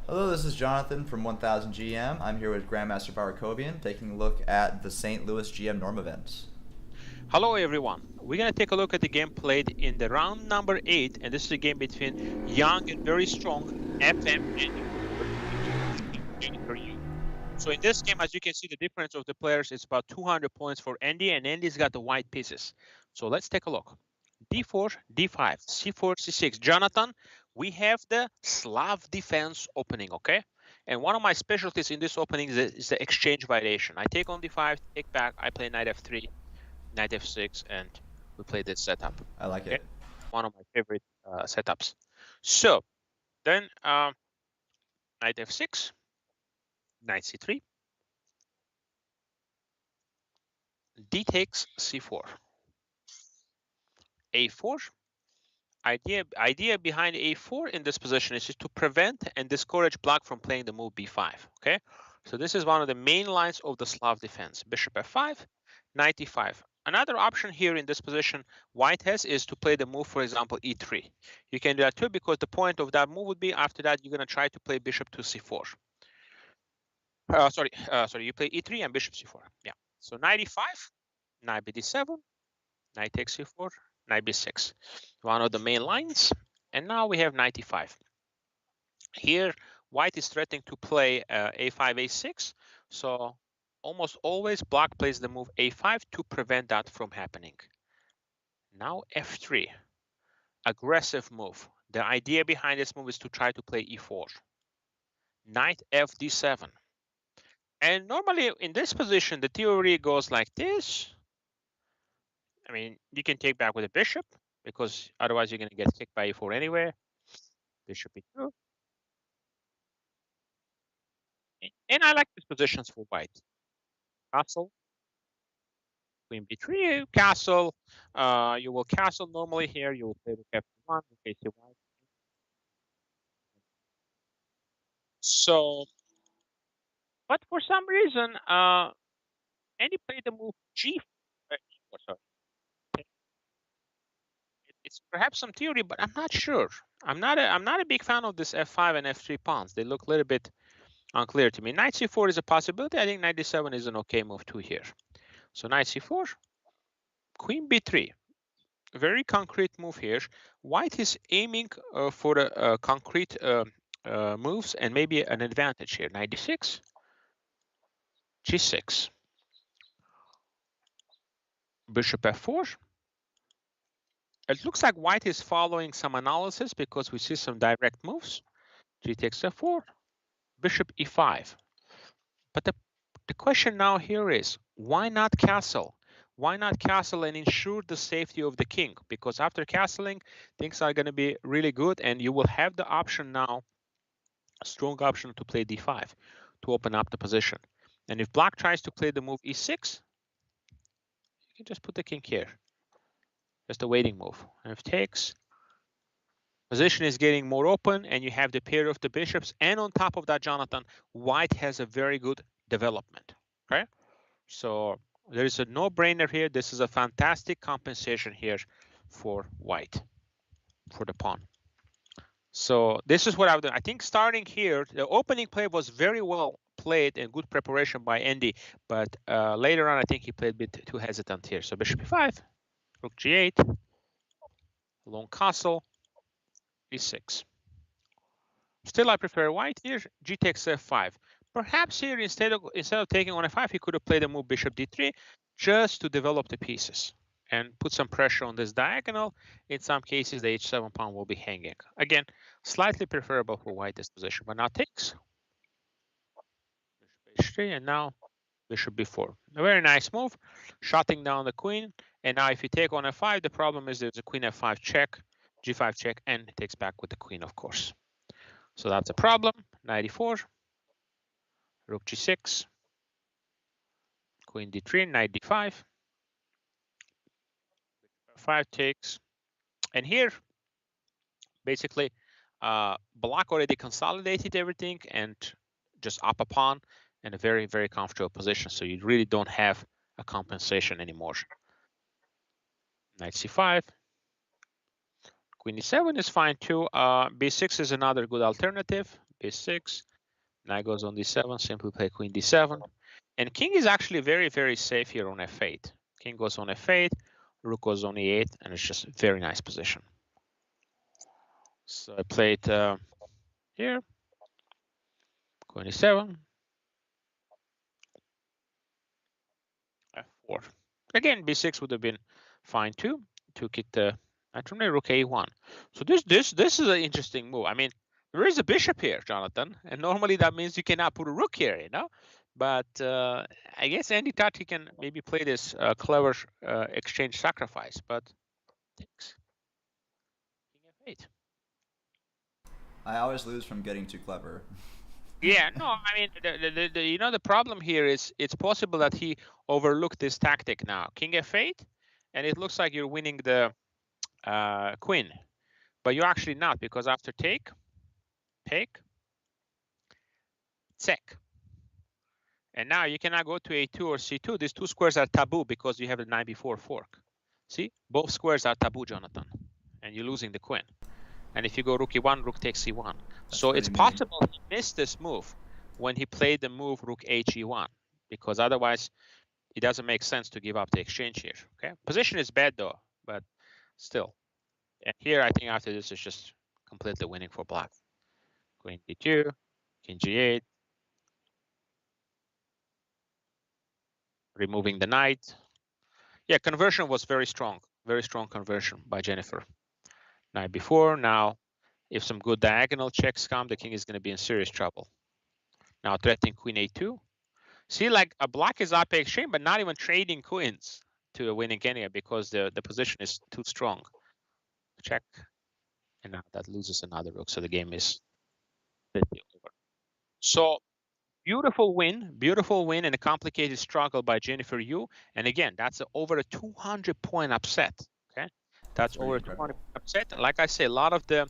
Hello, this is Jonathan from 1000 GM. I'm here with Grandmaster Var Akobian, taking a look at the St. Louis GM Norm events. Hello everyone. We're going to take a look at the game played in the round number 8, and this is a game between young and very strong FM and Woodward. So in this game, as you can see, the difference of the players is about 200 points for Andy, and Andy's got the white pieces. So let's take a look. D4, D5, C4, C6. Jonathan, we have the Slav defense opening, okay? And one of my specialties in this opening is the exchange variation. I take on D5, take back, I play knight F3, knight F6, and we play this setup. I like it. One of my favorite setups. So then knight F6, knight C3, D takes C4, A4. Idea behind A4 in this position is just to prevent and discourage black from playing the move B5. Okay, so this is one of the main lines of the Slav defense. Bishop F5, knight E5. Another option here in this position white has is to play the move, for example, E3. You can do that too, because the point of that move would be after that you're going to try to play bishop to C4. Sorry, you play E3 and bishop C4. Yeah. So knight E5, knight BD7, knight takes C4, knight B6. One of the main lines. And now we have knight E5. Here, white is threatening to play A5, A6. So almost always black plays the move A5 to prevent that from happening. Now F3, aggressive move. The idea behind this move is to try to play E4. Knight FD7. And normally in this position, the theory goes like this. I mean, you can take back with a bishop, because otherwise you're going to get kicked by E4 anyway. Bishop E2. And I like these positions for white. Castle, queen B3, castle. You will castle normally here. You will play with F1 in case you want. So, but for some reason, Andy played the move G4. Sorry. It's perhaps some theory, but I'm not sure. I'm not a big fan of this F5 and F3 pawns. They look a little bit unclear to me. Knight C4 is a possibility. I think knight D7 is an okay move too here. So knight C4, queen B3. Very concrete move here. White is aiming for the concrete moves and maybe an advantage here. Knight D6, G6, bishop F4. It looks like white is following some analysis because we see some direct moves. G takes F4, bishop E5. But the question now here is, why not castle? Why not castle and ensure the safety of the king? Because after castling, things are going to be really good, and you will have the option now, a strong option to play D5 to open up the position. And if black tries to play the move E6, you can just put the king here. Just a waiting move. And if takes, position is getting more open, and you have the pair of the bishops. And on top of that, Jonathan, white has a very good development. Okay, so there is a no-brainer here. This is a fantastic compensation here for white, for the pawn. So this is what I would do. I think starting here, the opening play was very well played and good preparation by Andy, but later on, I think he played a bit too hesitant here. So bishop e5, rook g8, long castle, e6. Still, I prefer white here. G takes f5. Perhaps here, instead of taking on f5, he could have played a move bishop d3 just to develop the pieces and put some pressure on this diagonal. In some cases, the h7 pawn will be hanging. Again, slightly preferable for white this position, but now takes. Bishop h3, and now bishop b4. A very nice move, shutting down the queen. And now if you take on f5, the problem is there's a queen f5 check, g5 check, and it takes back with the queen, of course. So that's a problem. Knight e4, rook g6, queen d3, knight d5, 5 takes. And here, basically, black already consolidated everything and just up a pawn in a very, very comfortable position. So you really don't have a compensation anymore. Knight c5, queen e7 is fine too. B6 is another good alternative. b6. Knight goes on d7, simply play queen d7. And king is actually very, very safe here on f8. King goes on f8, rook goes on e8, and it's just a very nice position. So I played here, queen e7, f4. Again, b6 would have been fine too. Took it actually rook a1. So this is an interesting move. I mean, there is a bishop here, Jonathan, and normally that means you cannot put a rook here, you know. But I guess Andy thought he can maybe play this clever exchange sacrifice, but thanks. King f8. I always lose from getting too clever. Yeah, no, I mean, you know, the problem here is it's possible that he overlooked this tactic now. King f8, and it looks like you're winning the queen, but you're actually not, because after take, check. And now you cannot go to a2 or c2. These two squares are taboo because you have the knight before fork. See, both squares are taboo, Jonathan, and you're losing the queen. And if you go rook e1, rook takes c1. So it's possible he missed this move when he played the move rook he1, because otherwise it doesn't make sense to give up the exchange here. Okay, position is bad though, but still. And here I think after this is just completely winning for black. Queen d2, king g8, removing the knight. Yeah, conversion was very strong conversion by Jennifer. Knight before, now if some good diagonal checks come, the king is going to be in serious trouble. Now threatening queen a2. See, like a black is up exchange, but not even trading queens to a winning area because the position is too strong. Check, and now that loses another rook, so the game is over. So beautiful win and a complicated struggle by Jennifer Yu. And again, that's over a 200-point upset. Okay, that's over a 200 upset. Like I say, a lot of the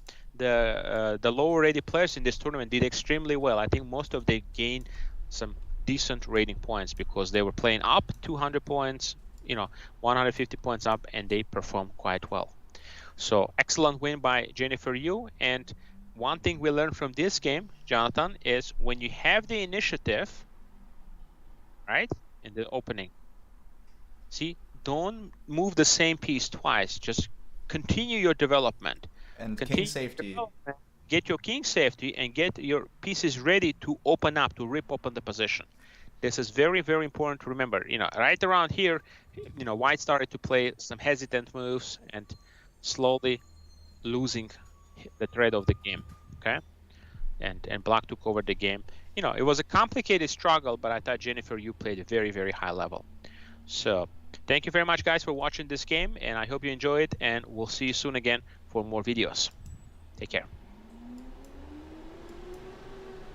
lower rated players in this tournament did extremely well. I think most of them gained some decent rating points because they were playing up 200 points, you know, 150 points up, and they performed quite well. So excellent win by Jennifer Yu. And one thing we learned from this game, Jonathan, is when you have the initiative, right, in the opening, see, don't move the same piece twice. Just continue your development. And king safety. Get your king safety and get your pieces ready to open up, to rip open the position. This is very, very important to remember. You know, right around here, you know, white started to play some hesitant moves and slowly losing the thread of the game. Okay, and black took over the game. You know, it was a complicated struggle, but I thought Jennifer Yu played a very, very high level. So thank you very much, guys, for watching this game, and I hope you enjoy it, and we'll see you soon again for more videos. Take care.